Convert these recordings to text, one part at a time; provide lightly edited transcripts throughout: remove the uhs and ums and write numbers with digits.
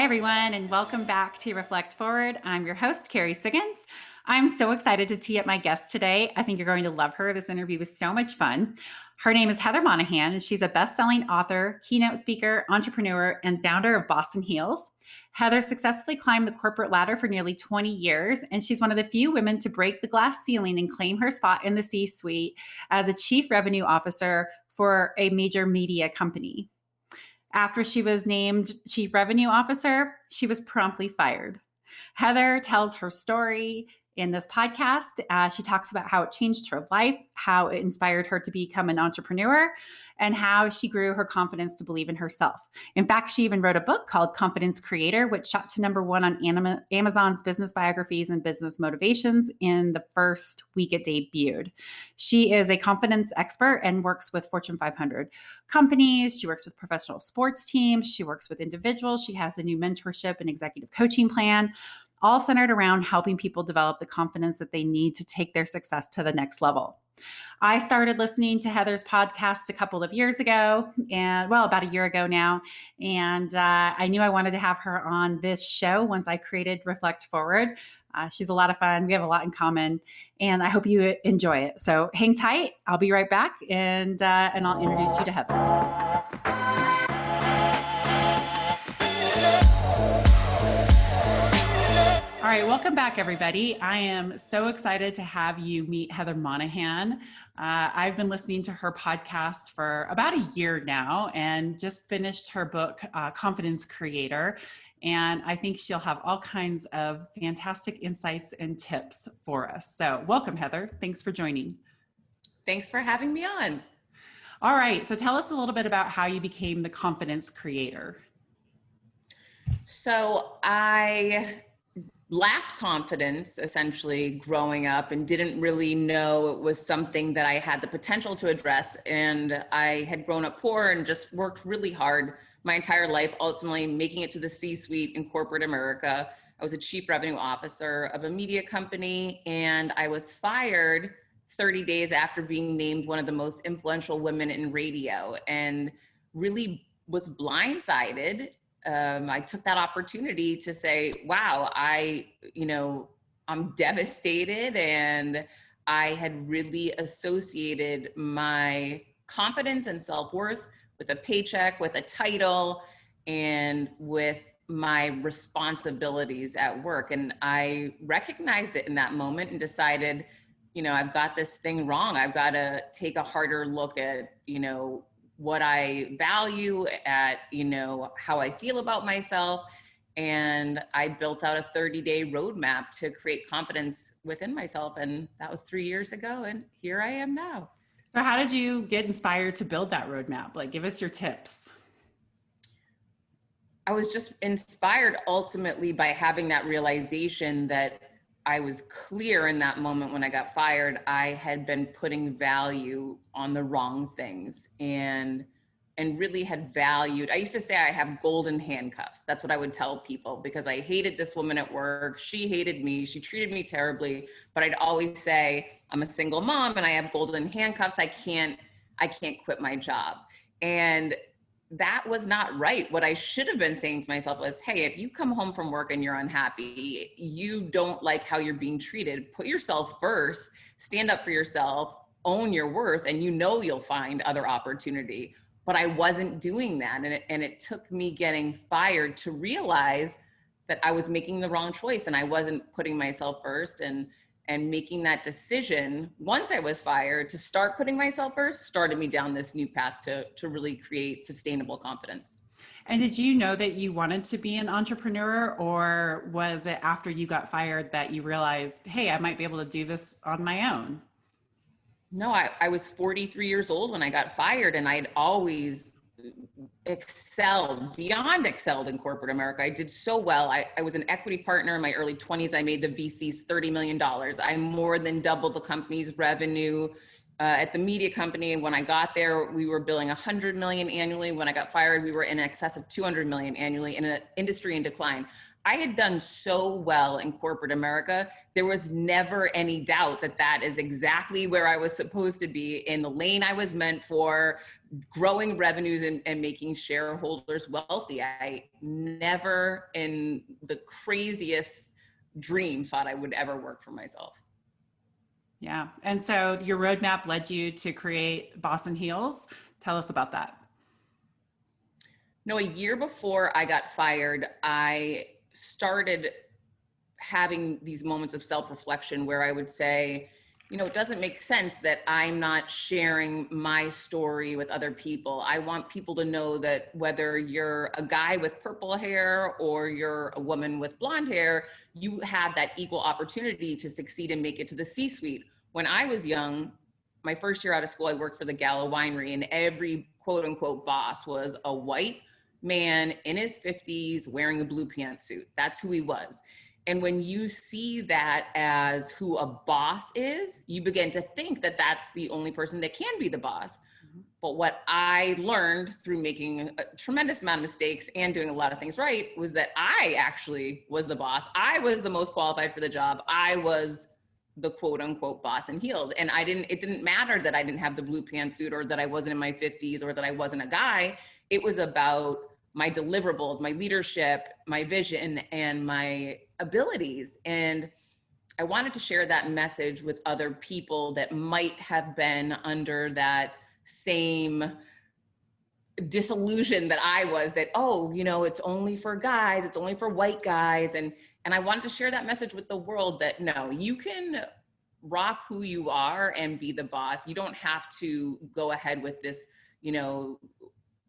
Hi, everyone, and welcome back to Reflect Forward. I'm your host, Carrie Siggins. I'm so excited to tee up my guest today. I think you're going to love her. This interview was so much fun. Her name is Heather Monahan, and she's a best-selling author, keynote speaker, entrepreneur, and founder of Boston Heels. Heather successfully climbed the corporate ladder for nearly 20 years, and she's one of the few women to break the glass ceiling and claim her spot in the C-suite as a chief revenue officer for a major media company. After she was named Chief Revenue Officer, she was promptly fired. Heather tells her story in this podcast. She talks about how it changed her life, how it inspired her to become an entrepreneur, and how she grew her confidence to believe in herself. In fact, she even wrote a book called Confidence Creator, which shot to #1 on Amazon's business biographies and business motivations in the first week it debuted. She is a confidence expert and works with Fortune 500 companies. She works with professional sports teams. She works with individuals. She has a new mentorship and executive coaching plan, all centered around helping people develop the confidence that they need to take their success to the next level. I started listening to Heather's podcast a couple of years ago, and about a year ago now. And I knew I wanted to have her on this show once I created Reflect Forward. She's a lot of fun. We have a lot in common, and I hope you enjoy it. So hang tight. I'll be right back, and I'll introduce you to Heather. All right, welcome back, everybody. I am so excited to have you meet Heather Monahan. I've been listening to her podcast for about a year now and just finished her book, Confidence Creator. And I think she'll have all kinds of fantastic insights and tips for us. So welcome, Heather. Thanks for joining. Thanks for having me on. All right, so tell us a little bit about how you became the Confidence Creator. So I lacked confidence essentially growing up and didn't really know it was something that I had the potential to address. And I had grown up poor and just worked really hard my entire life, ultimately making it to the C-suite in corporate America. I was a chief revenue officer of a media company, and I was fired 30 days after being named one of the most influential women in radio, and really was blindsided. I took that opportunity to say, wow, I'm devastated, and I had really associated my confidence and self-worth with a paycheck, with a title, and with my responsibilities at work. And I recognized it in that moment and decided, I've got this thing wrong. I've got to take a harder look at, what I value, at, how I feel about myself. And I built out a 30-day roadmap to create confidence within myself. And that was 3 years ago. And here I am now. So how did you get inspired to build that roadmap? Like, give us your tips. I was just inspired ultimately by having that realization that I was clear in that moment when I got fired. I had been putting value on the wrong things and really had valued. I used to say I have golden handcuffs. That's what I would tell people, because I hated this woman at work. She hated me. She treated me terribly. But I'd always say, I'm a single mom and I have golden handcuffs. I can't quit my job. And that was not right. What I should have been saying to myself was, hey, if you come home from work and you're unhappy, you don't like how you're being treated, put yourself first, stand up for yourself, own your worth, and you'll find other opportunity. But I wasn't doing that. And it took me getting fired to realize that I was making the wrong choice and I wasn't putting myself first, and making that decision once I was fired to start putting myself first started me down this new path to really create sustainable confidence. And did you know that you wanted to be an entrepreneur, or was it after you got fired that you realized, hey, I might be able to do this on my own? No, I was 43 years old when I got fired, and I'd always beyond excelled in corporate America. I did so well. I was an equity partner in my early 20s. I made the VCs $30 million. I more than doubled the company's revenue at the media company. When I got there, we were billing 100 million annually. When I got fired, we were in excess of 200 million annually in an industry in decline. I had done so well in corporate America. There was never any doubt that that is exactly where I was supposed to be, in the lane I was meant for, growing revenues and making shareholders wealthy. I never in the craziest dream thought I would ever work for myself. Yeah. And so your roadmap led you to create Boss and Heels. Tell us about that. No, a year before I got fired, I started having these moments of self-reflection where I would say, you know, it doesn't make sense that I'm not sharing my story with other people. I want people to know that whether you're a guy with purple hair or you're a woman with blonde hair, you have that equal opportunity to succeed and make it to the C-suite. When I was young, my first year out of school, I worked for the Gallo Winery, and every quote unquote boss was a white man in his 50s wearing a blue pantsuit. That's who he was. And when you see that as who a boss is, you begin to think that that's the only person that can be the boss. But what I learned through making a tremendous amount of mistakes and doing a lot of things right was that I actually was the boss. I was the most qualified for the job. I was the quote unquote boss in heels. And it didn't matter that I didn't have the blue pantsuit or that I wasn't in my 50s or that I wasn't a guy. It was about my deliverables, my leadership, my vision, and my abilities. And I wanted to share that message with other people that might have been under that same disillusion that I was, that, oh, you know, it's only for guys, it's only for white guys. And I wanted to share that message with the world that no, you can rock who you are and be the boss. You don't have to go ahead with this, you know,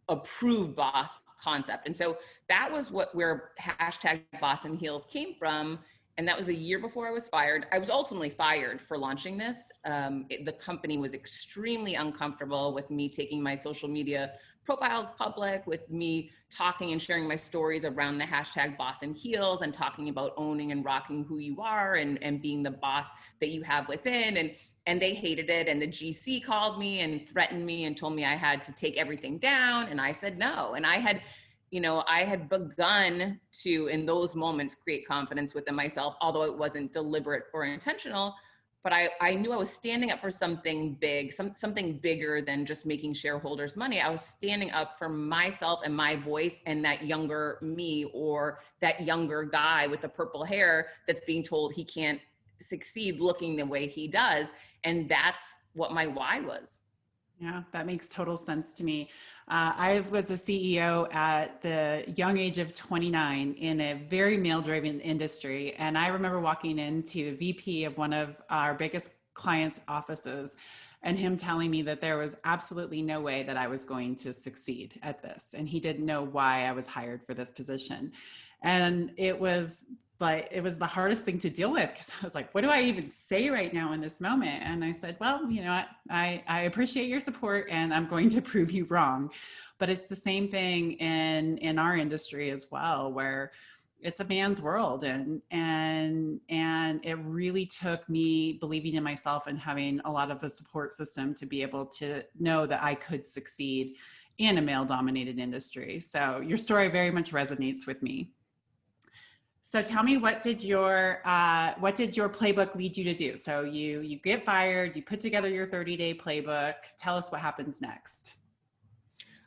approved boss concept. And so that was where hashtag Boss and Heels came from. And that was a year before I was fired. I was ultimately fired for launching this. The company was extremely uncomfortable with me taking my social media profiles public, with me talking and sharing my stories around the hashtag Boss and Heels, and talking about owning and rocking who you are and being the boss that you have within. And they hated it. And the GC called me and threatened me and told me I had to take everything down. And I said no. And I had begun to, in those moments, create confidence within myself, although it wasn't deliberate or intentional. But I knew I was standing up for something big, something bigger than just making shareholders money. I was standing up for myself and my voice and that younger me, or that younger guy with the purple hair that's being told he can't succeed looking the way he does. And that's what my why was. Yeah, that makes total sense to me. I was a CEO at the young age of 29 in a very male-driven industry. And I remember walking into the VP of one of our biggest clients' offices and him telling me that there was absolutely no way that I was going to succeed at this. And he didn't know why I was hired for this position. And it was the hardest thing to deal with, because I was like, what do I even say right now in this moment? And I said, well, you know, I appreciate your support and I'm going to prove you wrong. But it's the same thing in our industry as well, where it's a man's world. And it really took me believing in myself and having a lot of a support system to be able to know that I could succeed in a male dominated industry. So your story very much resonates with me. So tell me, what did your playbook lead you to do? So you get fired, you put together your 30-day playbook. Tell us what happens next.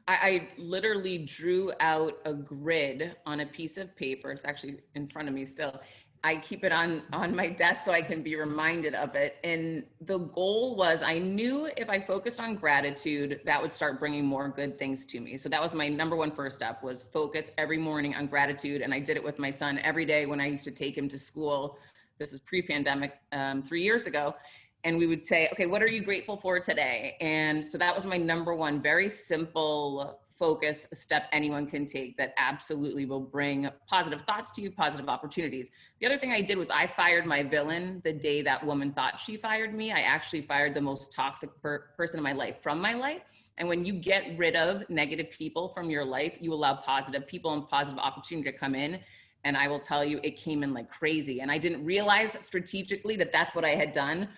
I literally drew out a grid on a piece of paper. It's actually in front of me still. I keep it on my desk so I can be reminded of it. And the goal was, I knew if I focused on gratitude, that would start bringing more good things to me. So that was my number one first step, was focus every morning on gratitude. And I did it with my son every day when I used to take him to school. This is pre-pandemic, 3 years ago. And we would say, okay, what are you grateful for today? And so that was my number one, very simple focus step anyone can take that absolutely will bring positive thoughts to you, positive opportunities. The other thing I did was I fired my villain the day that woman thought she fired me. I actually fired the most toxic person in my life from my life. And when you get rid of negative people from your life, you allow positive people and positive opportunity to come in. And I will tell you, it came in like crazy. And I didn't realize strategically that that's what I had done.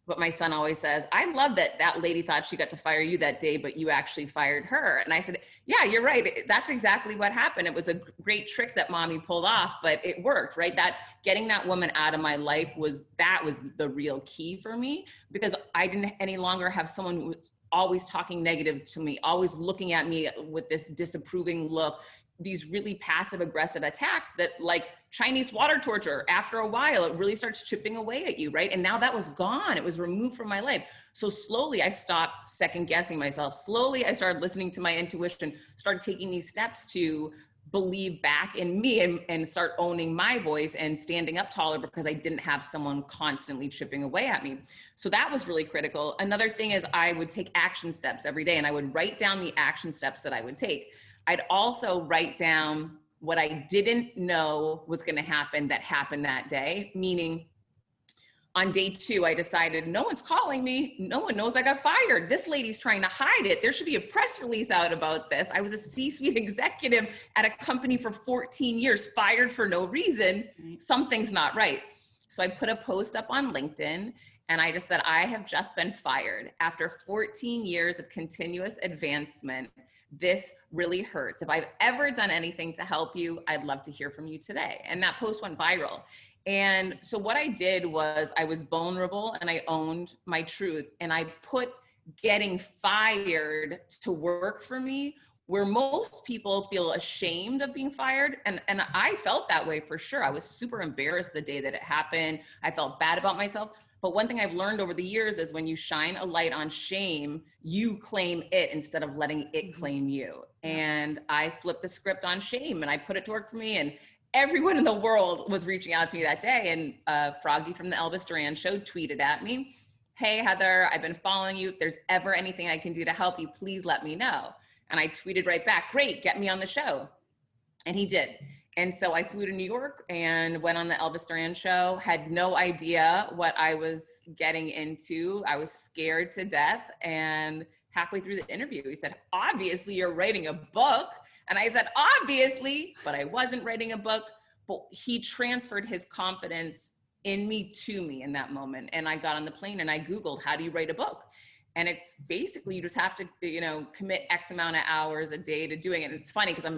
But my son always says, I love that that lady thought she got to fire you that day, but you actually fired her. And I said, yeah, you're right. That's exactly what happened. It was a great trick that mommy pulled off, but it worked, right? That getting that woman out of my life was the real key for me, because I didn't any longer have someone who was always talking negative to me, always looking at me with this disapproving look, these really passive aggressive attacks that, like Chinese water torture, after a while, it really starts chipping away at you, right? And now that was gone. It was removed from my life. So slowly I stopped second guessing myself. Slowly I started listening to my intuition, started taking these steps to believe back in me and start owning my voice and standing up taller, because I didn't have someone constantly chipping away at me. So that was really critical. Another thing is I would take action steps every day, and I would write down the action steps that I would take. I'd also write down what I didn't know was going to happen that happened that day. Meaning, on day 2, I decided no one's calling me. No one knows I got fired. This lady's trying to hide it. There should be a press release out about this. I was a C-suite executive at a company for 14 years, fired for no reason. Something's not right. So I put a post up on LinkedIn, and I just said, I have just been fired. After 14 years of continuous advancement, this really hurts. If I've ever done anything to help you, I'd love to hear from you today. And that post went viral. And so what I did was I was vulnerable and I owned my truth, and I put getting fired to work for me, where most people feel ashamed of being fired. And I felt that way for sure. I was super embarrassed the day that it happened. I felt bad about myself. But one thing I've learned over the years is when you shine a light on shame, you claim it instead of letting it claim you. And I flipped the script on shame and I put it to work for me. And everyone in the world was reaching out to me that day. And Froggy from the Elvis Duran show tweeted at me, hey, Heather, I've been following you. If there's ever anything I can do to help you, please let me know. And I tweeted right back, great, get me on the show. And he did. And so I flew to New York and went on the Elvis Duran show, had no idea what I was getting into. I was scared to death. And halfway through the interview, he said, obviously you're writing a book. And I said, obviously, but I wasn't writing a book. But he transferred his confidence in me to me in that moment. And I got on the plane and I Googled, how do you write a book? And it's basically, you just have to, commit X amount of hours a day to doing it. And it's funny because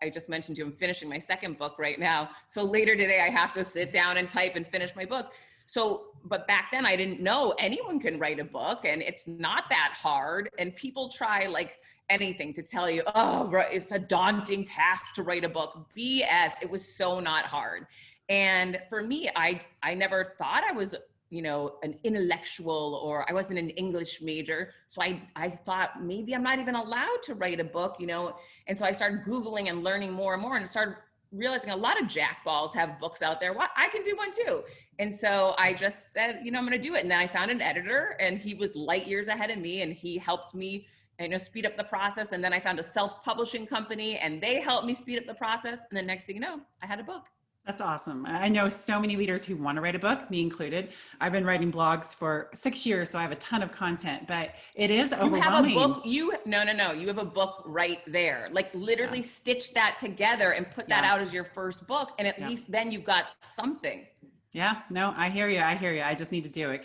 I just mentioned to you, I'm finishing my second book right now. So later today, I have to sit down and type and finish my book. So, but back then I didn't know anyone can write a book, and it's not that hard. And people try like anything to tell you, oh, it's a daunting task to write a book. BS, it was so not hard. And for me, I never thought I was an intellectual, or I wasn't an English major. So I thought maybe I'm not even allowed to write a book, And so I started Googling and learning more and more, and started realizing a lot of jackballs have books out there. Well, I can do one too. And so I just said, I'm going to do it. And then I found an editor, and he was light years ahead of me, and he helped me speed up the process. And then I found a self-publishing company, and they helped me speed up the process. And the next thing you know, I had a book. That's awesome. I know so many leaders who want to write a book, me included. I've been writing blogs for 6 years, so I have a ton of content, but it is overwhelming. You have a book, no. You have a book right there. Like literally stitch that together and put that out as your first book. And at least then you got something. Yeah, no, I hear you. I just need to do it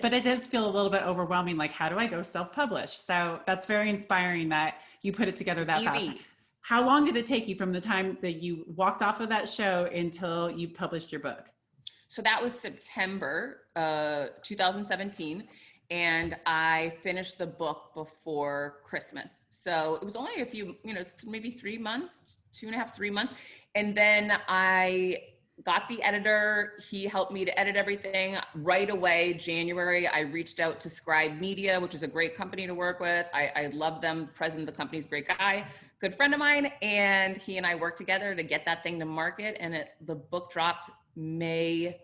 but it does feel a little bit overwhelming. Like, how do I go self-publish? So that's very inspiring that you put it together that fast. How long did it take you from the time that you walked off of that show until you published your book? So that was September 2017. And I finished the book before Christmas. So it was only a few, maybe 3 months, 2.5, 3 months. And then I got the editor. He helped me to edit everything right away. January, I reached out to Scribe Media, which is a great company to work with. I love them. The president of the company is a great guy, good friend of mine. And he and I worked together to get that thing to market. And the book dropped May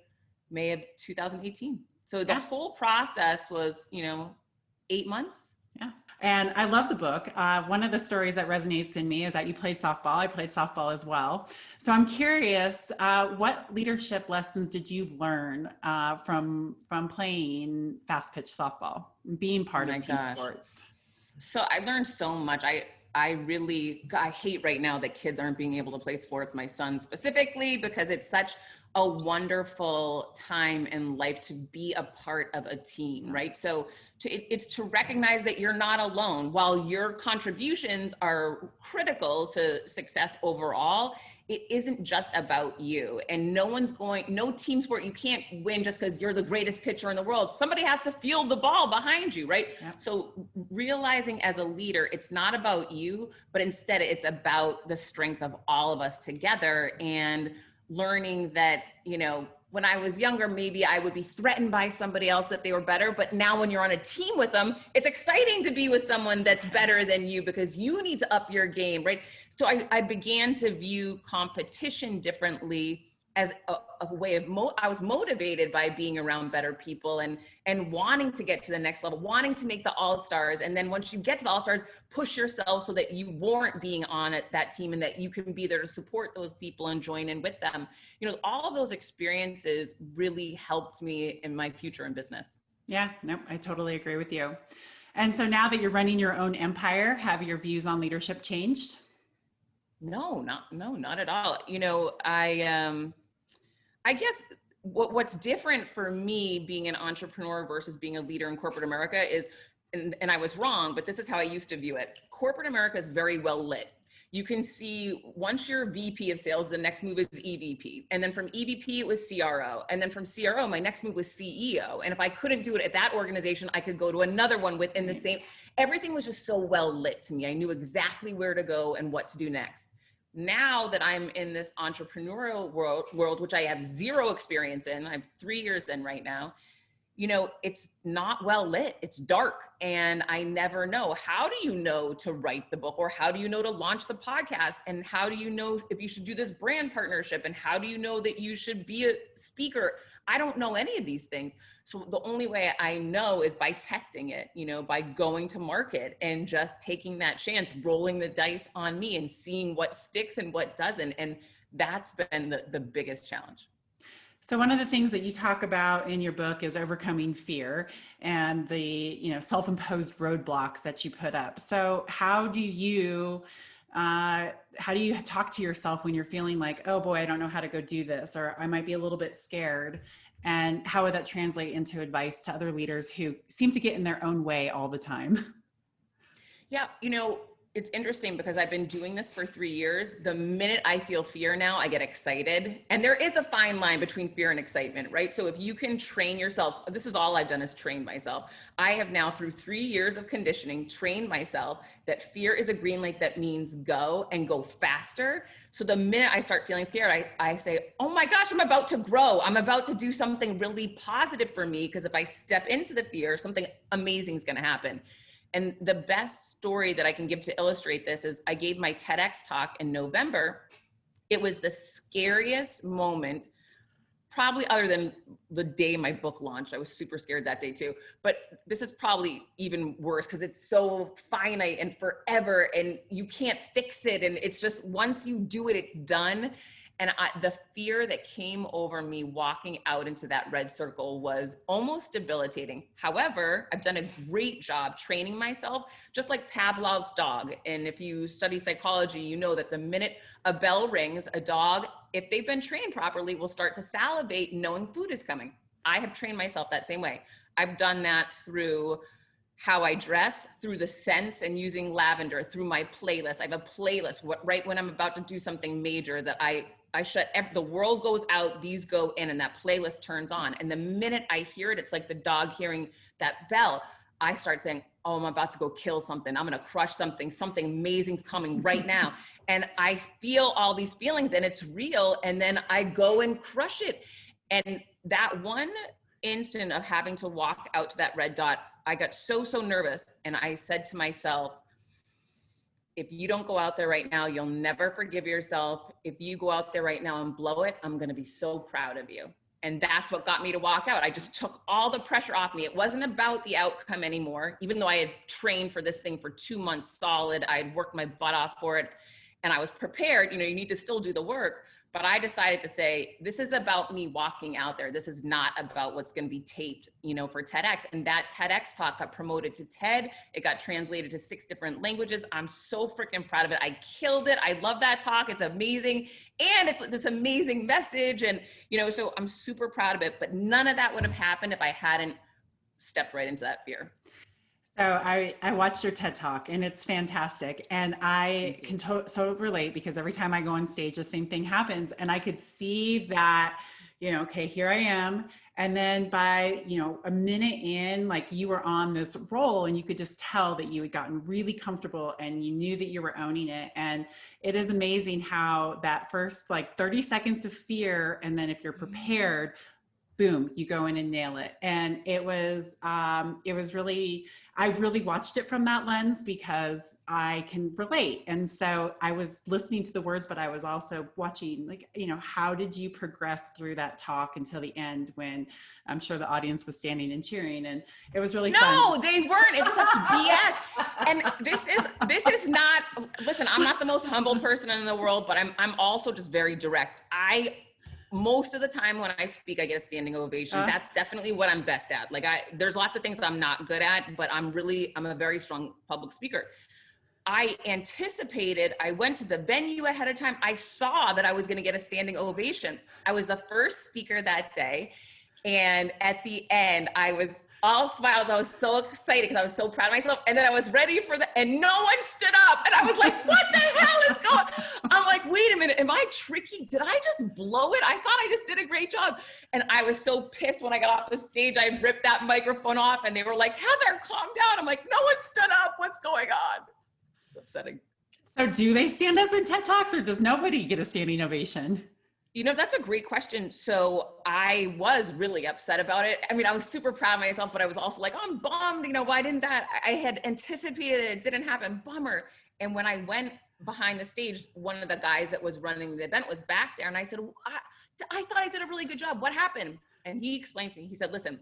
of 2018. So the whole process was, 8 months. Yeah. And I love the book. One of the stories that resonates in me is that you played softball. I played softball as well. So I'm curious, what leadership lessons did you learn from playing fast pitch softball, being part of team sports? So I learned so much. I hate right now that kids aren't being able to play sports, my son specifically, because it's such a wonderful time in life to be a part of a team, right? So it's to recognize that you're not alone. While your contributions are critical to success overall, it isn't just about you. And no team sport, you can't win just because you're the greatest pitcher in the world. Somebody has to field the ball behind you, right? Yep. So realizing as a leader, it's not about you, but instead it's about the strength of all of us together, and learning that, when I was younger, maybe I would be threatened by somebody else that they were better. But now when you're on a team with them, it's exciting to be with someone that's better than you because you need to up your game, right? So I began to view competition differently as a way of, I was motivated by being around better people and wanting to get to the next level, wanting to make the All-Stars. And then once you get to the All-Stars, push yourself so that you warrant being on that team and that you can be there to support those people and join in with them. All of those experiences really helped me in my future in business. Yeah, nope, I totally agree with you. And so now that you're running your own empire, have your views on leadership changed? No, not at all. I guess what's different for me being an entrepreneur versus being a leader in corporate America is, and I was wrong, but this is how I used to view it. Corporate America is very well lit. You can see once you're VP of sales, the next move is EVP. And then from EVP, it was CRO. And then from CRO, my next move was CEO. And if I couldn't do it at that organization, I could go to another one within the same. Everything was just so well lit to me. I knew exactly where to go and what to do next. Now that I'm in this entrepreneurial world, which I have zero experience in, I have 3 years in right now, it's not well lit. It's dark. And I never know. How do you know to write the book? Or how do you know to launch the podcast? And how do you know if you should do this brand partnership? And how do you know that you should be a speaker? I don't know any of these things. So the only way I know is by testing it, by going to market and just taking that chance, rolling the dice on me and seeing what sticks and what doesn't. And that's been the biggest challenge. So one of the things that you talk about in your book is overcoming fear and the, self-imposed roadblocks that you put up. So how do you talk to yourself when you're feeling like, oh boy, I don't know how to go do this, or I might be a little bit scared? And how would that translate into advice to other leaders who seem to get in their own way all the time? Yeah, it's interesting because I've been doing this for 3 years. The minute I feel fear now, I get excited. And there is a fine line between fear and excitement, right? So if you can train yourself, this is all I've done is train myself. I have now, through 3 years of conditioning, trained myself that fear is a green light that means go and go faster. So the minute I start feeling scared, I say, oh my gosh, I'm about to grow. I'm about to do something really positive for me, because if I step into the fear, something amazing is going to happen. And the best story that I can give to illustrate this is I gave my TEDx talk in November. It was the scariest moment, probably other than the day my book launched. I was super scared that day too. But this is probably even worse because it's so finite and forever and you can't fix it. And it's just, once you do it, it's done. And the fear that came over me walking out into that red circle was almost debilitating. However, I've done a great job training myself, just like Pavlov's dog. And if you study psychology, you know that the minute a bell rings, a dog, if they've been trained properly, will start to salivate knowing food is coming. I have trained myself that same way. I've done that through how I dress, through the scents and using lavender, through my playlist. I have a playlist right when I'm about to do something major that I shut, the world goes out, these go in, and that playlist turns on. And the minute I hear it, it's like the dog hearing that bell. I start saying, oh, I'm about to go kill something. I'm going to crush something. Something amazing's coming right now. And I feel all these feelings and it's real. And then I go and crush it. And that one instant of having to walk out to that red dot, I got so nervous. And I said to myself, if you don't go out there right now, you'll never forgive yourself. If you go out there right now and blow it, I'm going to be so proud of you. And that's what got me to walk out. I just took all the pressure off me. It wasn't about the outcome anymore, even though I had trained for this thing for 2 months solid. I had worked my butt off for it and I was prepared. You need to still do the work, But I decided to say, this is about me walking out there. This is not about what's going to be taped, for TEDx. And that TEDx talk got promoted to TED. It got translated to 6 different languages. I'm so freaking proud of it. I killed it. I love that talk. It's amazing. And it's this amazing message. And, so I'm super proud of it. But none of that would have happened if I hadn't stepped right into that fear. So I watched your TED Talk and it's fantastic. And I can so relate because every time I go on stage, the same thing happens. And I could see that, okay, here I am. And then by, a minute in, like you were on this roll and you could just tell that you had gotten really comfortable and you knew that you were owning it. And it is amazing how that first like 30 seconds of fear, and then if you're prepared, boom, you go in and nail it. And it was really, I really watched it from that lens because I can relate. And so I was listening to the words, but I was also watching, like, how did you progress through that talk until the end when I'm sure the audience was standing and cheering, and it was really fun. No, they weren't. It's such BS. And this is not, listen, I'm not the most humble person in the world, but I'm also just very direct. Most of the time when I speak, I get a standing ovation. That's definitely what I'm best at. Like there's lots of things I'm not good at, but I'm a very strong public speaker. I anticipated, I went to the venue ahead of time. I saw that I was going to get a standing ovation. I was the first speaker that day. And at the end, I was all smiles. I was so excited because I was so proud of myself. And then I was ready and no one stood up. And I was like, what the hell is going on? I'm like, wait a minute, am I tricky? Did I just blow it? I thought I just did a great job. And I was so pissed when I got off the stage. I ripped that microphone off and they were like, Heather, calm down. I'm like, no one stood up. What's going on? It's upsetting. So do they stand up in TED Talks or does nobody get a standing ovation? That's a great question. So I was really upset about it. I mean, I was super proud of myself, but I was also like, oh, I'm bummed. Why didn't that? I had anticipated it. It didn't happen. Bummer. And when I went behind the stage, one of the guys that was running the event was back there. And I said, I thought I did a really good job. What happened? And he explained to me, he said, listen,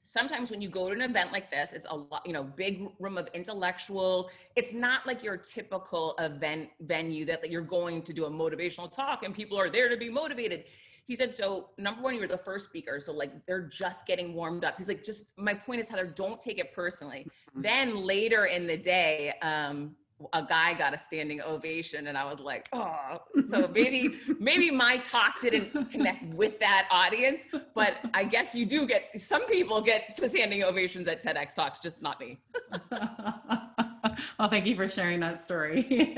sometimes when you go to an event like this, it's a lot, big room of intellectuals. It's not like your typical event venue that you're going to do a motivational talk and people are there to be motivated. He said, so number one, you were the first speaker. So like, they're just getting warmed up. He's like, my point is, Heather, don't take it personally. Mm-hmm. Then later in the day, a guy got a standing ovation and I was like, oh, so maybe my talk didn't connect with that audience, but I guess some people get standing ovations at TEDx talks, just not me. Well, thank you for sharing that story.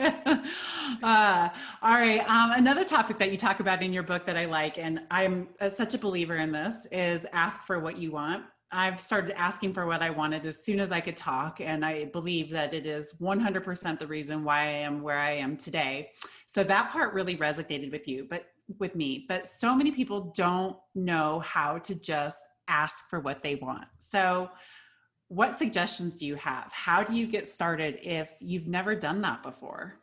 All right. Another topic that you talk about in your book that I like, and I'm such a believer in this, is ask for what you want. I've started asking for what I wanted as soon as I could talk. And I believe that it is 100% the reason why I am where I am today. So that part really resonated with me, but so many people don't know how to just ask for what they want. So what suggestions do you have? How do you get started if you've never done that before?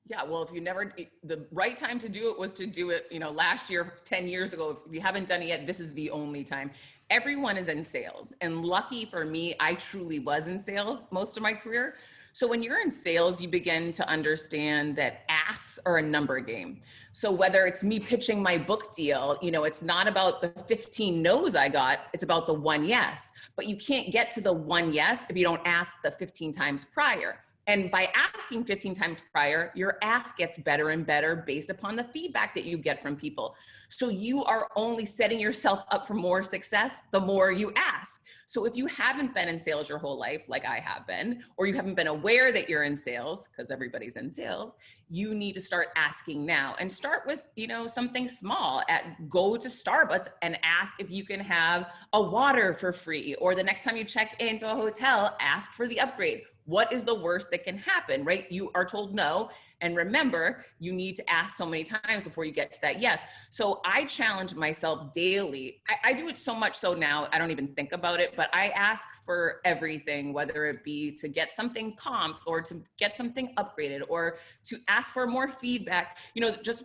Yeah, well, the right time to do it was to do it, last year, 10 years ago. If you haven't done it yet, this is the only time. Everyone is in sales. And lucky for me, I truly was in sales most of my career. So when you're in sales, you begin to understand that asks are a number game. So whether it's me pitching my book deal, it's not about the 15 no's I got, it's about the one yes. But you can't get to the one yes if you don't ask the 15 times prior. And by asking 15 times prior, your ask gets better and better based upon the feedback that you get from people. So you are only setting yourself up for more success the more you ask. So if you haven't been in sales your whole life, like I have been, or you haven't been aware that you're in sales, because everybody's in sales, you need to start asking now and start with, something small. Go to Starbucks and ask if you can have a water for free, or the next time you check into a hotel, ask for the upgrade. What is the worst that can happen, right? You are told no. And remember, you need to ask so many times before you get to that yes. So I challenge myself daily. I do it so much so now, I don't even think about it, but I ask for everything, whether it be to get something comped or to get something upgraded or to ask for more feedback. Just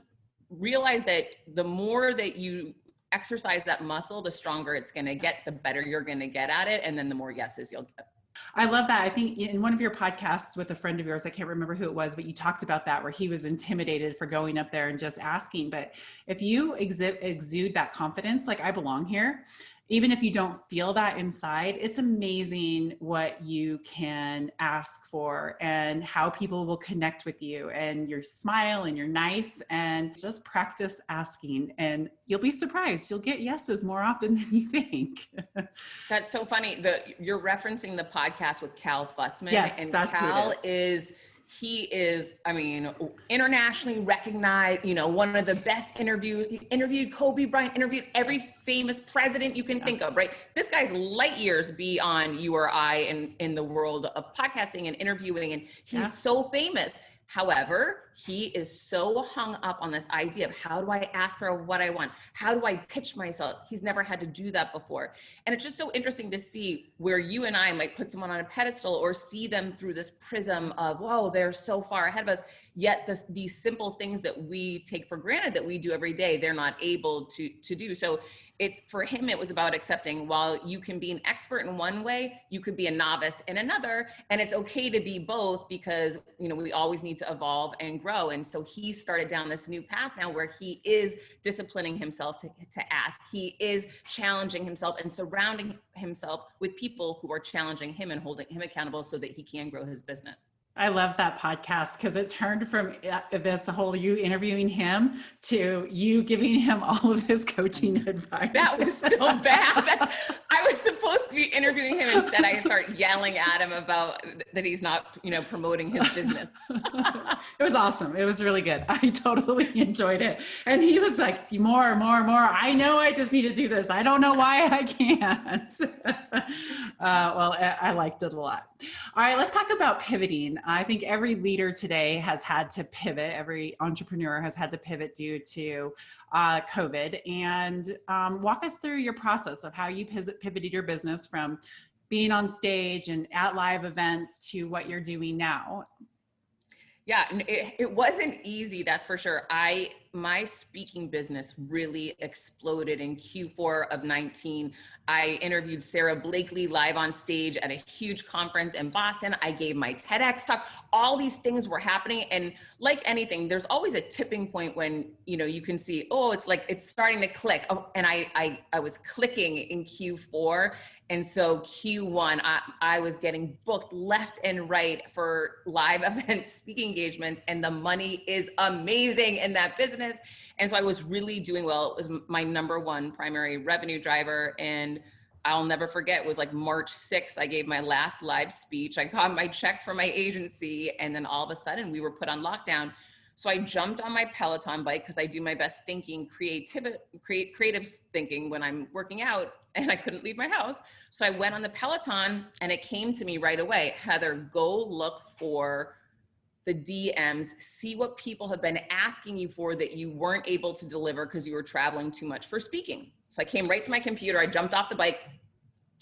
realize that the more that you exercise that muscle, the stronger it's going to get, the better you're going to get at it. And then the more yeses you'll get. I love that. I think in one of your podcasts with a friend of yours, I can't remember who it was, but you talked about that where he was intimidated for going up there and just asking. But if you exude that confidence, like I belong here, even if you don't feel that inside, it's amazing what you can ask for and how people will connect with you, and your smile and you're nice, and just practice asking and you'll be surprised. You'll get yeses more often than you think. That's so funny. You're referencing the podcast with Cal Fussman, Yes, and that's who it Cal is. is, he is, I mean, internationally recognized, one of the best interviews. He interviewed Kobe Bryant, interviewed every famous president you can think of, right? This guy's light years beyond you or I in the world of podcasting and interviewing, and he's so famous. However, he is so hung up on this idea of how do I ask for what I want? How do I pitch myself? He's never had to do that before. And it's just so interesting to see where you and I might put someone on a pedestal or see them through this prism of, whoa, they're so far ahead of us. Yet these simple things that we take for granted that we do every day, they're not able to do. So it's, for him, it was about accepting, while you can be an expert in one way, you could be a novice in another. And it's okay to be both, because, we always need to evolve and grow. And so he started down this new path now where he is disciplining himself to ask. He is challenging himself and surrounding himself with people who are challenging him and holding him accountable so that he can grow his business. I love that podcast because it turned from this whole you interviewing him to you giving him all of his coaching advice. That was so bad. I was supposed to be interviewing him. Instead, I start yelling at him about that he's not, promoting his business. It was awesome. It was really good. I totally enjoyed it. And he was like, more. I know I just need to do this. I don't know why I can't. Well, I liked it a lot. All right, let's talk about pivoting. I think every leader today has had to pivot. Every entrepreneur has had to pivot due to COVID. And walk us through your process of how you pivoted your business from being on stage and at live events to what you're doing now. Yeah, it wasn't easy, that's for sure. My speaking business really exploded in Q4 of 19. I interviewed Sarah Blakely live on stage at a huge conference in Boston. I gave my TEDx talk. All these things were happening. And like anything, there's always a tipping point when, you can see, oh, it's like, it's starting to click. Oh, and I was clicking in Q4. And so Q1, I was getting booked left and right for live event speaking engagements, and the money is amazing in that business. And so I was really doing well. It was my number one primary revenue driver. And I'll never forget, it was like March 6th, I gave my last live speech. I got my check from my agency, and then all of a sudden we were put on lockdown. So I jumped on my Peloton bike because I do my best thinking, creative thinking when I'm working out, and I couldn't leave my house. So I went on the Peloton, and it came to me right away, Heather, go look for the DMs, see what people have been asking you for that you weren't able to deliver because you were traveling too much for speaking. So I came right to my computer, I jumped off the bike,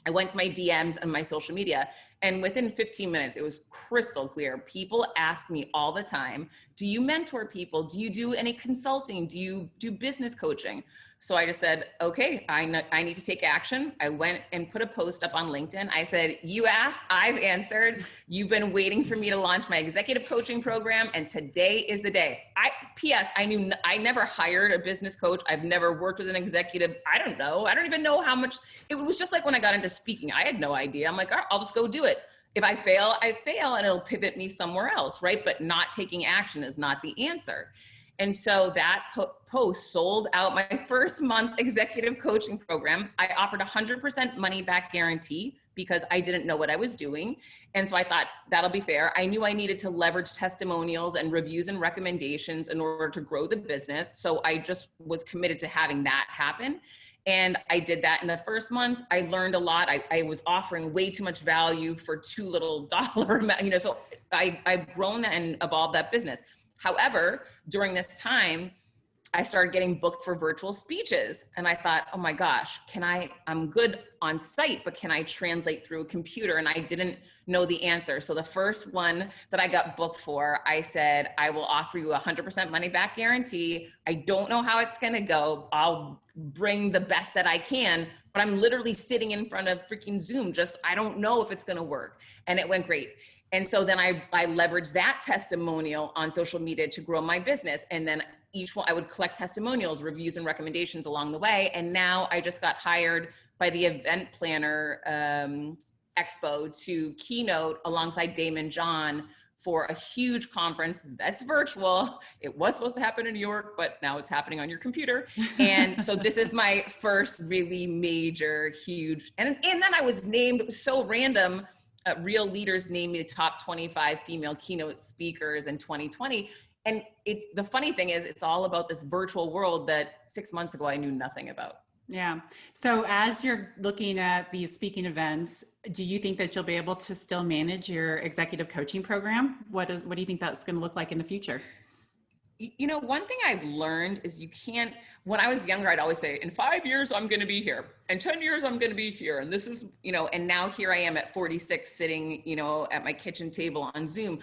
I went to my DMs and my social media, and within 15 minutes, it was crystal clear. People ask me all the time, do you mentor people? Do you do any consulting? Do you do business coaching? So I just said, okay, I need to take action. I went and put a post up on LinkedIn. I said, you asked, I've answered. You've been waiting for me to launch my executive coaching program, and today is the day. P.S. I never hired a business coach. I've never worked with an executive. I don't know. I don't even know how much. It was just like when I got into speaking, I had no idea. I'm like, all right, I'll just go do it. If I fail, I fail, and it'll pivot me somewhere else, right? But not taking action is not the answer. And so that post sold out my first month executive coaching program. I offered 100% money back guarantee because I didn't know what I was doing. And so I thought that'll be fair. I knew I needed to leverage testimonials and reviews and recommendations in order to grow the business. So I just was committed to having that happen. And I did that in the first month. I learned a lot. I was offering way too much value for too little dollar amount, so I've grown that and evolved that business. However, during this time, I started getting booked for virtual speeches. And I thought, oh my gosh, I'm good on site, but can I translate through a computer? And I didn't know the answer. So the first one that I got booked for, I said, I will offer you 100% money back guarantee. I don't know how it's going to go. I'll bring the best that I can, but I'm literally sitting in front of freaking Zoom. Just, I don't know if it's going to work. And it went great. And so then I leveraged that testimonial on social media to grow my business. And then each one, I would collect testimonials, reviews, and recommendations along the way. And now I just got hired by the event planner expo to keynote alongside Damon John for a huge conference that's virtual. It was supposed to happen in New York, but now it's happening on your computer. And so this is my first really major, huge, and then I was named, it was so random, Real Leaders named me the top 25 female keynote speakers in 2020. And it's, the funny thing is, it's all about this virtual world that 6 months ago I knew nothing about. Yeah. So as you're looking at these speaking events, do you think that you'll be able to still manage your executive coaching program? What do you think that's going to look like in the future? You know, one thing I've learned is you can't, when I was younger, I'd always say, in 5 years, I'm going to be here. In 10 years, I'm going to be here. And this is, you know, and now here I am at 46 sitting, you know, at my kitchen table on Zoom.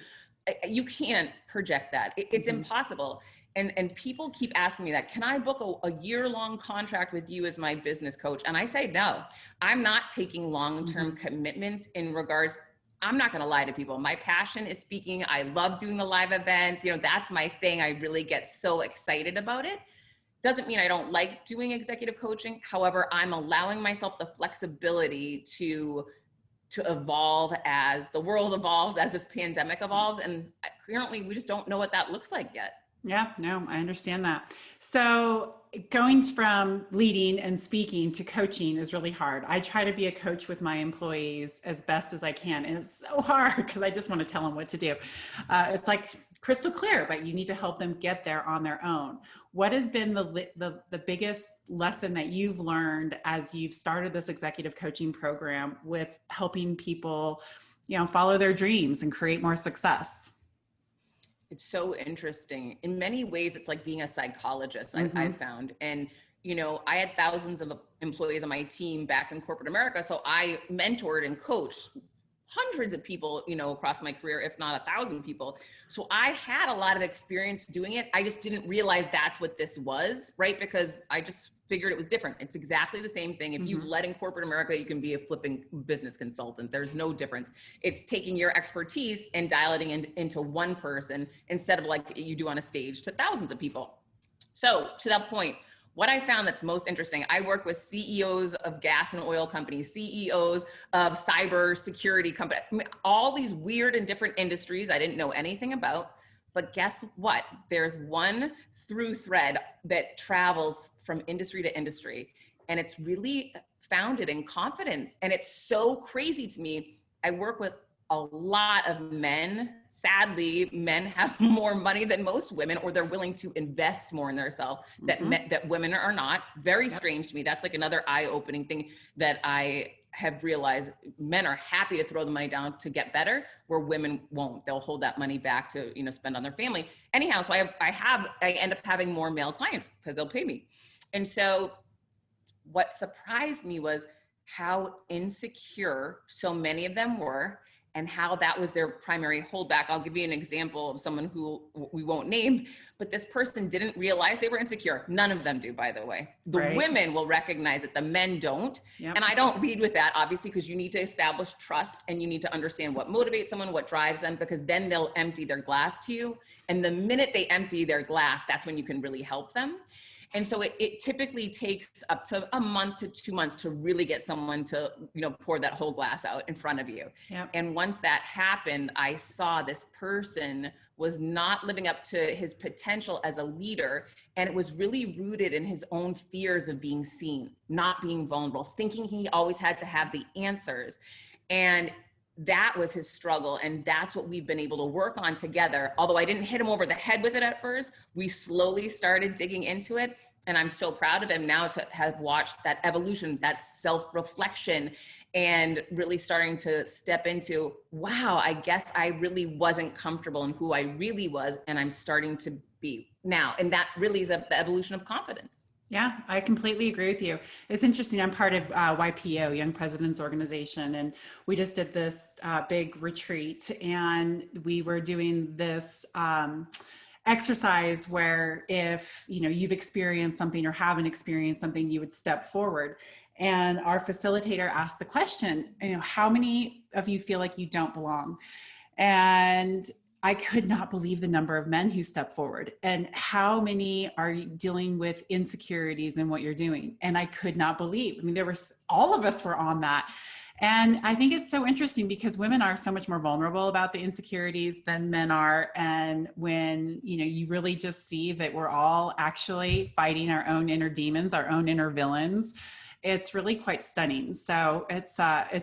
You can't project that. It's impossible. And people keep asking me that, can I book a year-long contract with you as my business coach? And I say, no, I'm not taking long-term commitments in regards. I'm not going to lie to people. My passion is speaking. I love doing the live events. You know, that's my thing. I really get so excited about it. Doesn't mean I don't like doing executive coaching. However, I'm allowing myself the flexibility to evolve as the world evolves, as this pandemic evolves. And currently we just don't know what that looks like yet. Yeah, no, I understand that. So going from leading and speaking to coaching is really hard. I try to be a coach with my employees as best as I can. And it's so hard because I just want to tell them what to do. It's like crystal clear, but you need to help them get there on their own. What has been the biggest lesson that you've learned as you've started this executive coaching program with helping people, you know, follow their dreams and create more success? It's so interesting. In many ways, it's like being a psychologist, I've found. And, you know, I had thousands of employees on my team back in corporate America. So I mentored and coached hundreds of people, you know, across my career, if not 1,000 people. So I had a lot of experience doing it. I just didn't realize that's what this was, right? Because I just figured it was different. It's exactly the same thing. If you've led in corporate America, you can be a flipping business consultant. There's no difference. It's taking your expertise and dialing into one person instead of like you do on a stage to thousands of people. So to that point, what I found that's most interesting, I work with CEOs of gas and oil companies, CEOs of cyber security companies, I mean, all these weird and different industries I didn't know anything about. But guess what? There's one through thread that travels from industry to industry, and it's really founded in confidence. And it's so crazy to me. I work with a lot of men. Sadly, men have more money than most women, or they're willing to invest more in themselves that women are not. Very strange to me. That's like another eye-opening thing that I have realized. Men are happy to throw the money down to get better, where women won't. They'll hold that money back to, you know, spend on their family. Anyhow, so I end up having more male clients because they'll pay me. And so what surprised me was how insecure so many of them were, and how that was their primary holdback. I'll give you an example of someone who we won't name, but this person didn't realize they were insecure. None of them do, by the way. The women will recognize it, the men don't. Yep. And I don't lead with that, obviously, because you need to establish trust and you need to understand what motivates someone, what drives them, because then they'll empty their glass to you. And the minute they empty their glass, that's when you can really help them. And so it typically takes up to a month to 2 months to really get someone to, you know, pour that whole glass out in front of you. Yep. And once that happened, I saw this person was not living up to his potential as a leader. And it was really rooted in his own fears of being seen, not being vulnerable, thinking he always had to have the answers. And that was his struggle. And that's what we've been able to work on together. Although I didn't hit him over the head with it at first, we slowly started digging into it. And I'm so proud of him now to have watched that evolution, that self-reflection, and really starting to step into, wow, I guess I really wasn't comfortable in who I really was. And I'm starting to be now. And that really is the evolution of confidence. Yeah, I completely agree with you. It's interesting. I'm part of YPO, Young Presidents Organization, and we just did this big retreat, and we were doing this exercise where if, you know, you've experienced something or haven't experienced something, you would step forward. And our facilitator asked the question, how many of you feel like you don't belong? And I could not believe the number of men who step forward, and how many are dealing with insecurities in what you're doing. And I could not believe, all of us were on that. And I think it's so interesting because women are so much more vulnerable about the insecurities than men are. And when, you really just see that we're all actually fighting our own inner demons, our own inner villains, it's really quite stunning. So it's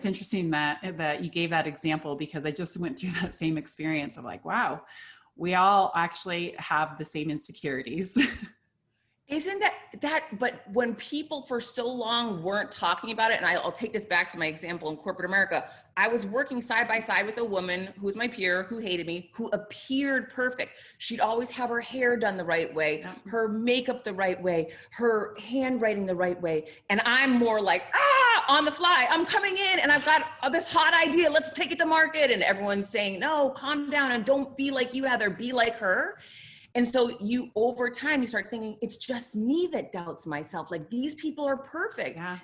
interesting that you gave that example, because I just went through that same experience of like, wow, we all actually have the same insecurities. Isn't but when people for so long weren't talking about it, and I'll take this back to my example in corporate America, I was working side by side with a woman who was my peer, who hated me, who appeared perfect. She'd always have her hair done the right way, her makeup the right way, her handwriting the right way. And I'm more like, on the fly, I'm coming in and I've got this hot idea, let's take it to market. And everyone's saying, no, calm down and don't be like you, Heather, be like her. And so over time, you start thinking, it's just me that doubts myself. Like, these people are perfect. Yeah.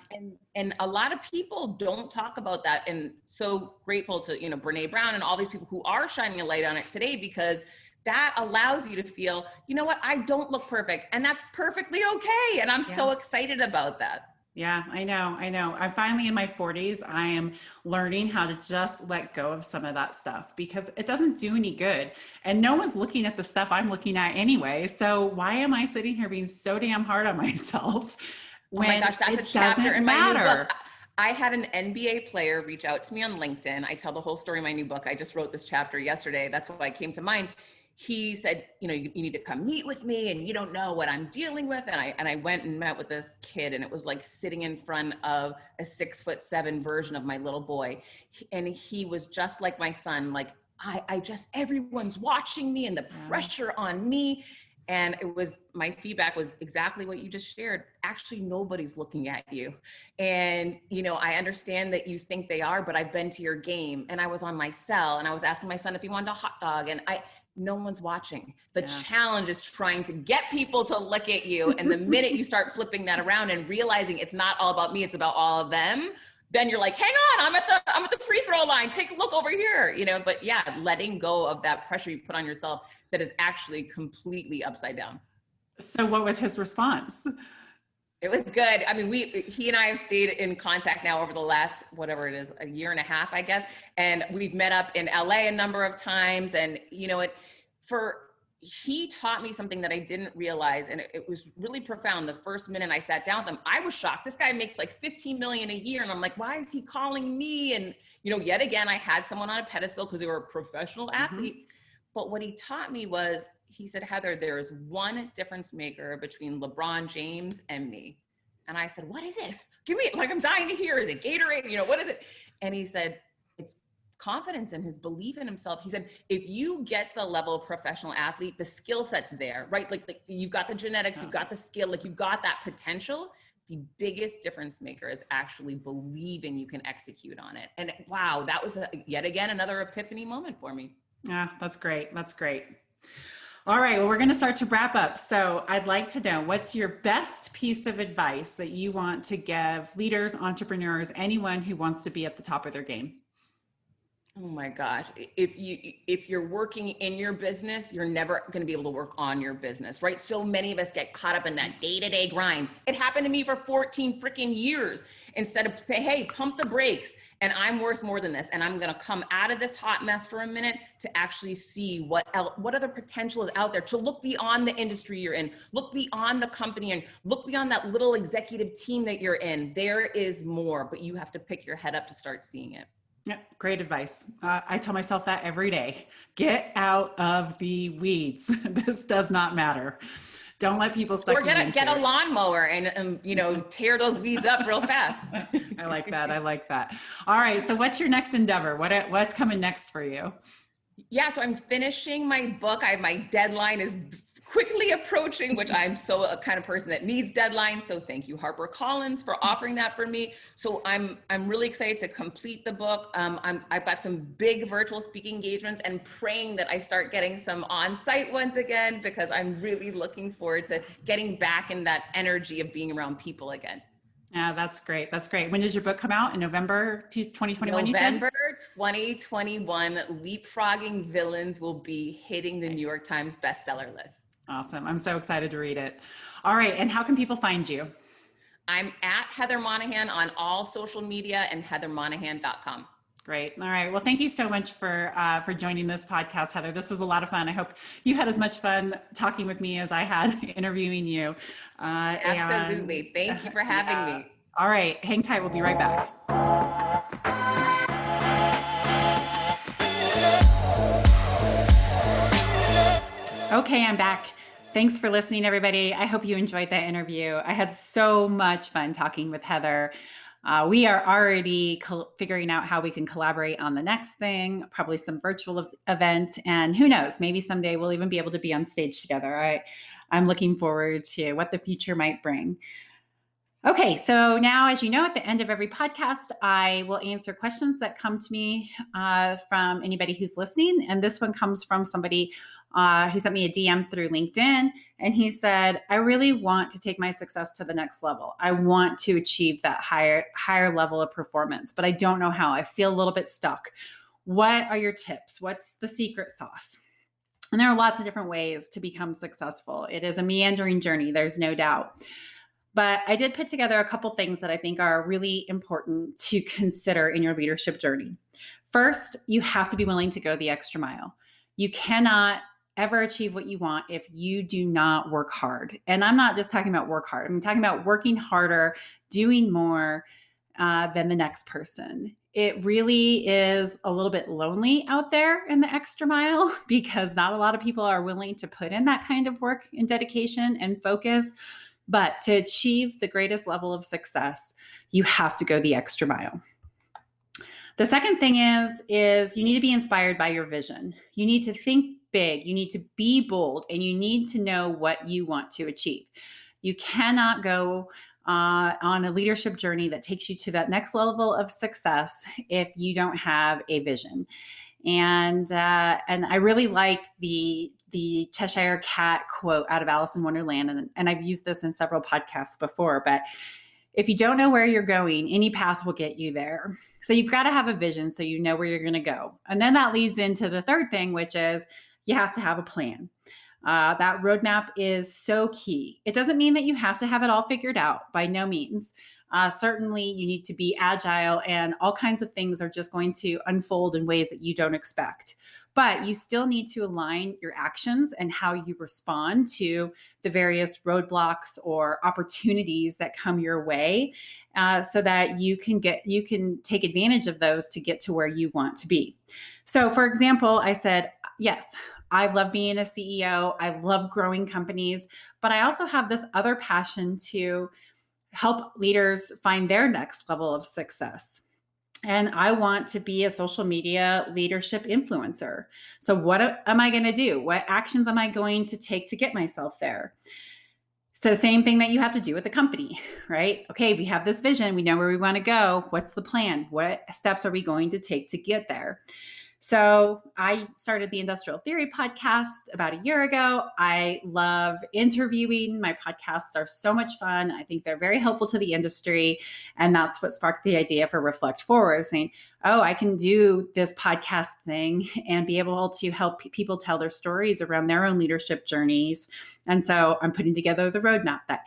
And a lot of people don't talk about that. And so grateful to, Brene Brown and all these people who are shining a light on it today, because that allows you to feel, you know what, I don't look perfect, and that's perfectly okay. And I'm so excited about that. Yeah, I know. I'm finally in my 40s. I am learning how to just let go of some of that stuff, because it doesn't do any good. And no one's looking at the stuff I'm looking at anyway. So why am I sitting here being so damn hard on myself when oh my gosh, that's it a chapter doesn't in matter? my new book. I had an NBA player reach out to me on LinkedIn. I tell the whole story in my new book. I just wrote this chapter yesterday. That's why it came to mind. He said, you need to come meet with me, and you don't know what I'm dealing with. And I went and met with this kid, and it was like sitting in front of a 6'7" version of my little boy. And he was just like my son. Like, everyone's watching me, and the pressure on me. And my feedback was exactly what you just shared. Actually, nobody's looking at you. And, I understand that you think they are, but I've been to your game, and I was on my cell, and I was asking my son if he wanted a hot dog, and no one's watching. The challenge is trying to get people to look at you. And the minute you start flipping that around and realizing it's not all about me, it's about all of them, then you're like, hang on, I'm at the free throw line. Take a look over here, But letting go of that pressure you put on yourself that is actually completely upside down. So what was his response? It was good. I mean, he and I have stayed in contact now over the last, whatever it is, a year and a half, I guess. And we've met up in LA a number of times. And he taught me something that I didn't realize. And it was really profound. The first minute I sat down with him, I was shocked. This guy makes like 15 million a year. And I'm like, why is he calling me? And, yet again, I had someone on a pedestal because they were a professional athlete. But what he taught me was, he said, Heather, there is one difference maker between LeBron James and me. And I said, what is it? Give me, I'm dying to hear. Is it Gatorade? What is it? And he said, it's confidence in his belief in himself. He said, if you get to the level of professional athlete, the skill set's there, right? Like you've got the genetics, you've got the skill, you've got that potential. The biggest difference maker is actually believing you can execute on it. And wow, that was yet again, another epiphany moment for me. Yeah, that's great. That's great. All right, well, we're going to start to wrap up. So I'd like to know, what's your best piece of advice that you want to give leaders, entrepreneurs, anyone who wants to be at the top of their game? Oh my gosh. If you're working in your business, you're never going to be able to work on your business, right? So many of us get caught up in that day-to-day grind. It happened to me for 14 freaking years. Instead of, hey, pump the brakes, and I'm worth more than this. And I'm going to come out of this hot mess for a minute to actually see what other potential is out there, to look beyond the industry you're in, look beyond the company, and look beyond that little executive team that you're in. There is more, but you have to pick your head up to start seeing it. Yeah, great advice. I tell myself that every day. Get out of the weeds. This does not matter. Don't let people suck you into it. Get a lawnmower and tear those weeds up real fast. I like that. I like that. All right. So what's your next endeavor? What's coming next for you? Yeah. So I'm finishing my book. My deadline is quickly approaching, which I'm so a kind of person that needs deadlines. So thank you, HarperCollins, for offering that for me. So I'm really excited to complete the book. I've got some big virtual speaking engagements, and praying that I start getting some on-site ones again, because I'm really looking forward to getting back in that energy of being around people again. Yeah, that's great. That's great. When did your book come out? In November 2021, you said? November 2021, Leapfrogging Villains will be hitting the New Nice. York Times bestseller list. Awesome. I'm so excited to read it. All right. And how can people find you? I'm at Heather Monahan on all social media and heathermonahan.com. Great. All right. Well, thank you so much for joining this podcast, Heather. This was a lot of fun. I hope you had as much fun talking with me as I had interviewing you. Absolutely. Thank you for having Yeah. me. All right. Hang tight. We'll be right back. Okay, I'm back. Thanks for listening, everybody. I hope you enjoyed that interview. I had so much fun talking with Heather. We are already figuring out how we can collaborate on the next thing, probably some virtual event. And who knows, maybe someday we'll even be able to be on stage together. I'm looking forward to what the future might bring. Okay, so now, as you know, at the end of every podcast, I will answer questions that come to me from anybody who's listening. And this one comes from somebody who sent me a DM through LinkedIn. And he said, I really want to take my success to the next level. I want to achieve that higher level of performance, but I don't know how. I feel a little bit stuck. What are your tips? What's the secret sauce? And there are lots of different ways to become successful. It is a meandering journey, there's no doubt. But I did put together a couple things that I think are really important to consider in your leadership journey. First, you have to be willing to go the extra mile. You cannot ever achieve what you want if you do not work hard. And I'm not just talking about work hard, I'm talking about working harder, doing more than the next person. It really is a little bit lonely out there in the extra mile because not a lot of people are willing to put in that kind of work and dedication and focus. But to achieve the greatest level of success, you have to go the extra mile. The second thing is you need to be inspired by your vision. You need to think big, you need to be bold, and you need to know what you want to achieve. You cannot go on a leadership journey that takes you to that next level of success if you don't have a vision. And I really like the Cheshire Cat quote out of Alice in Wonderland, and I've used this in several podcasts before. But if you don't know where you're going, any path will get you there. So you've got to have a vision so you know where you're going to go. And then that leads into the third thing, which is you have to have a plan. That roadmap is so key. It doesn't mean that you have to have it all figured out, by no means. Certainly, you need to be agile, and all kinds of things are just going to unfold in ways that you don't expect. But you still need to align your actions and how you respond to the various roadblocks or opportunities that come your way, so that you can take advantage of those to get to where you want to be. So, for example, I said, yes, I love being a CEO. I love growing companies, but I also have this other passion to help leaders find their next level of success. And I want to be a social media leadership influencer. So, what am I going to do? What actions am I going to take to get myself there? So, same thing that you have to do with the company, right? Okay, we have this vision. We know where we want to go. What's the plan? What steps are we going to take to get there? So I started the Industrial Theory podcast about a year ago. I love interviewing. My podcasts are so much fun. I think they're very helpful to the industry. And that's what sparked the idea for Reflect Forward, saying, oh, I can do this podcast thing and be able to help people tell their stories around their own leadership journeys. And so I'm putting together the roadmap that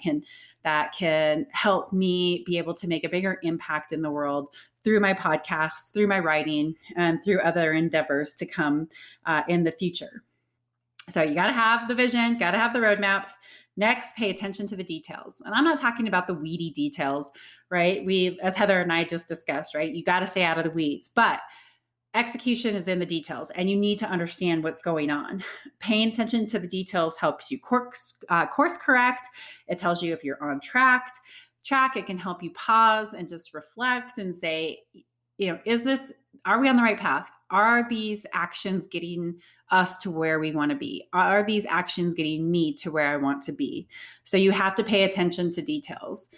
can help me be able to make a bigger impact in the world through my podcasts, through my writing, and through other endeavors to come in the future. So you got to have the vision, got to have the roadmap. Next, pay attention to the details. And I'm not talking about the weedy details, right? As Heather and I just discussed, right? You got to stay out of the weeds, but execution is in the details, and you need to understand what's going on. Paying attention to the details helps you course correct. It tells you if you're on track. It can help you pause and just reflect and say, are we on the right path? Are these actions getting us to where we want to be? Are these actions getting me to where I want to be? So you have to pay attention to details.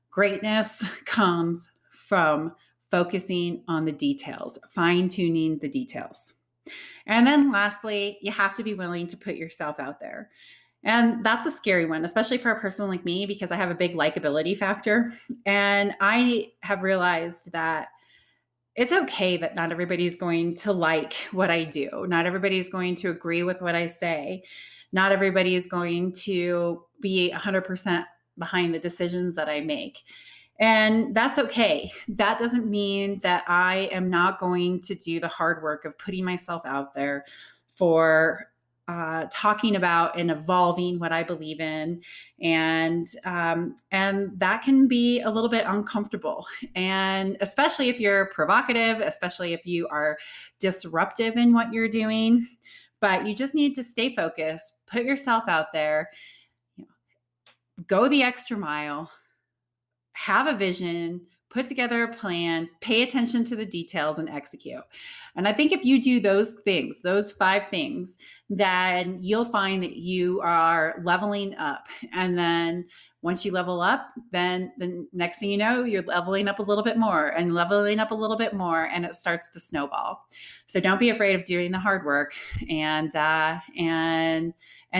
Greatness comes from focusing on the details, fine-tuning the details. And then lastly, you have to be willing to put yourself out there. And that's a scary one, especially for a person like me, because I have a big likability factor. And I have realized that it's okay that not everybody's going to like what I do. Not everybody's going to agree with what I say. Not everybody is going to be 100% behind the decisions that I make. And that's okay. That doesn't mean that I am not going to do the hard work of putting myself out there for talking about and evolving what I believe in, and that can be a little bit uncomfortable, and especially if you're provocative, especially if you are disruptive in what you're doing. But you just need to stay focused, put yourself out there, go the extra mile, have a vision, put together a plan, pay attention to the details, and execute. And I think if you do those things, those 5 things, then you'll find that you are leveling up. And then once you level up, then the next thing you know, you're leveling up a little bit more and leveling up a little bit more, and it starts to snowball. So don't be afraid of doing the hard work and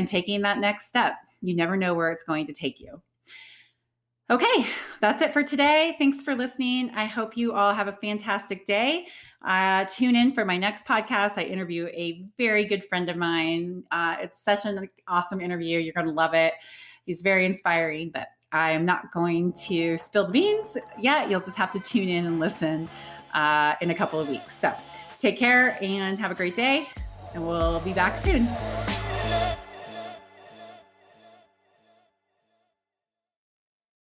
taking that next step. You never know where it's going to take you. Okay, that's it for today. Thanks for listening. I hope you all have a fantastic day. Tune in for my next podcast. I interview a very good friend of mine. It's such an awesome interview. You're going to love it. He's very inspiring, but I'm not going to spill the beans yet. You'll just have to tune in and listen in a couple of weeks. So take care and have a great day, and we'll be back soon.